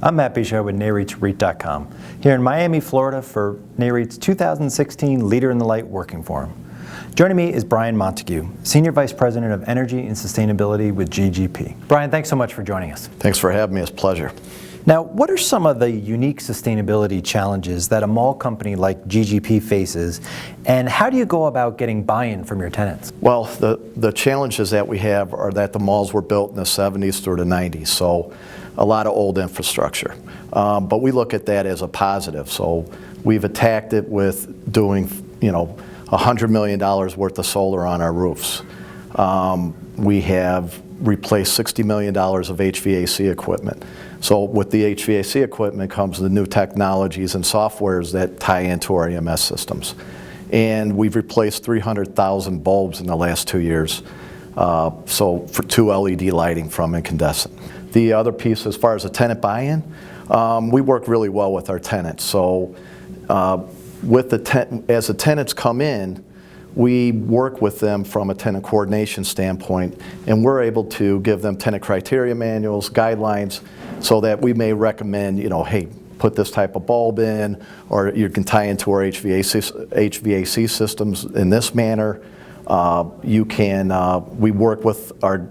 I'm Matt Bishop with NAREIT's REIT.com, here in Miami, Florida for NAREIT's 2016 Leader in the Light Working Forum. Joining me is Brian Montague, Senior Vice President of Energy and Sustainability with GGP. Brian, thanks so much for joining us. Thanks for having me. It's a pleasure. Now, what are some of the unique sustainability challenges that a mall company like GGP faces, and how do you go about getting buy-in from your tenants? Well, the challenges that we have are that the malls were built in the 70s through the 90s, so a lot of old infrastructure. But we look at that as a positive, so we've attacked it with doing, $100 million worth of solar on our roofs. We have replaced $60 million of HVAC equipment. So with the HVAC equipment comes the new technologies and softwares that tie into our EMS systems. And we've replaced 300,000 bulbs in the last 2 years, so for 2 LED lighting from incandescent. The other piece, as far as the tenant buy-in, we work really well with our tenants. So as the tenants come in, we work with them from a tenant coordination standpoint, and we're able to give them tenant criteria manuals, guidelines, so that we may recommend, hey, put this type of bulb in, or you can tie into our HVAC systems in this manner. We work with our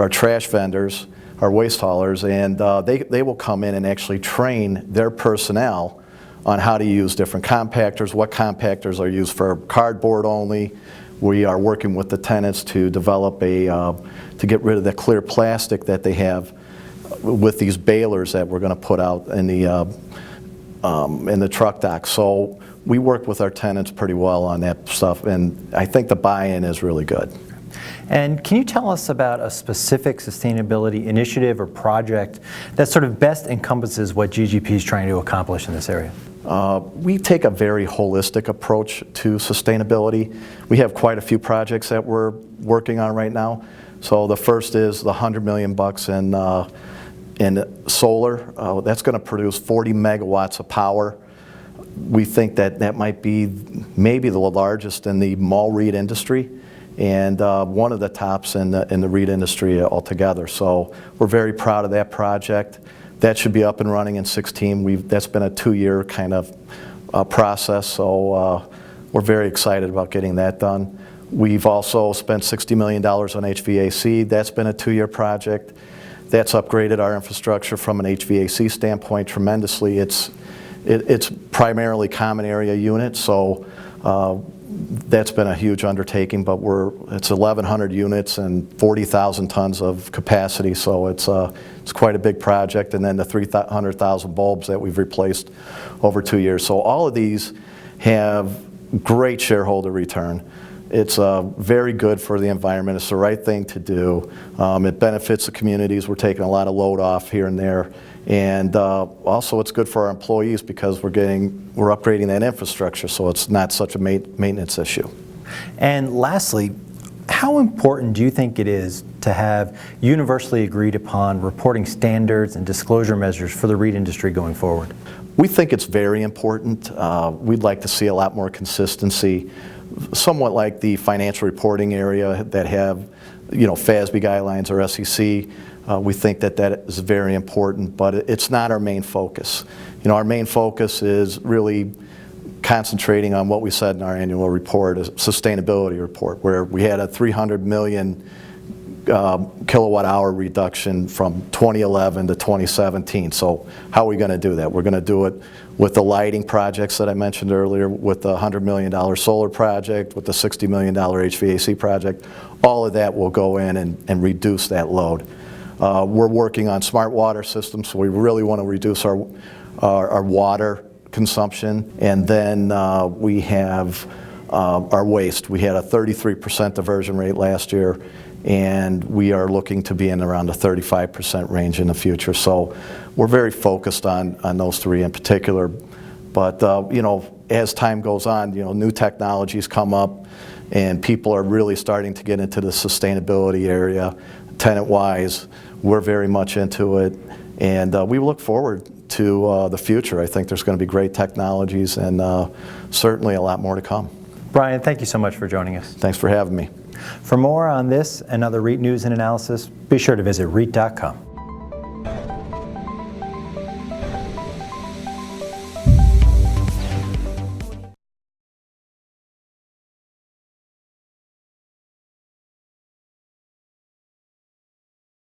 trash vendors, our waste haulers, and they will come in and actually train their personnel on how to use different compactors, what compactors are used for cardboard only. We are working with the tenants to develop to get rid of the clear plastic that they have with these balers that we're going to put out in the truck dock. So we work with our tenants pretty well on that stuff, and I think the buy-in is really good. And can you tell us about a specific sustainability initiative or project that sort of best encompasses what GGP is trying to accomplish in this area? We take a very holistic approach to sustainability. We have quite a few projects that we're working on right now. So the first is the $100 million in solar. That's going to produce 40 megawatts of power. We think that might be maybe the largest in the mall REIT industry, and one of the tops in the REIT industry altogether. So we're very proud of that project. That should be up and running in 2016. That's been a 2-year kind of process, so we're very excited about getting that done. We've also spent $60 million on HVAC. That's been a 2-year project. That's upgraded our infrastructure from an HVAC standpoint tremendously. It's primarily common area units, so that's been a huge undertaking, but it's 1,100 units and 40,000 tons of capacity, so it's quite a big project. And then the 300,000 bulbs that we've replaced over 2 years. So all of these have great shareholder return. It's very good for the environment. It's the right thing to do. It benefits the communities. We're taking a lot of load off here and there. And also it's good for our employees because we're upgrading that infrastructure, so it's not such a maintenance issue. And lastly, how important do you think it is to have universally agreed upon reporting standards and disclosure measures for the REIT industry going forward? We think it's very important. We'd like to see a lot more consistency, somewhat like the financial reporting area that have, FASB guidelines or SEC. We think that is very important, but it's not our main focus. Our main focus is really concentrating on what we said in our annual report, a sustainability report, where we had a 300 million kilowatt hour reduction from 2011 to 2017. So how are we going to do that? We're going to do it with the lighting projects that I mentioned earlier, with the $100 million solar project, with the $60 million HVAC project. All of that will go in and reduce that load. We're working on smart water systems, so we really want to reduce our water consumption. And then we have our waste. We had a 33% diversion rate last year, and we are looking to be in around the 35% range in the future. So we're very focused on those three in particular. But as time goes on, new technologies come up, and people are really starting to get into the sustainability area. Tenant-wise, we're very much into it, and we look forward to the future. I think there's going to be great technologies and certainly a lot more to come. Brian, thank you so much for joining us. Thanks for having me. For more on this and other REIT news and analysis, be sure to visit REIT.com.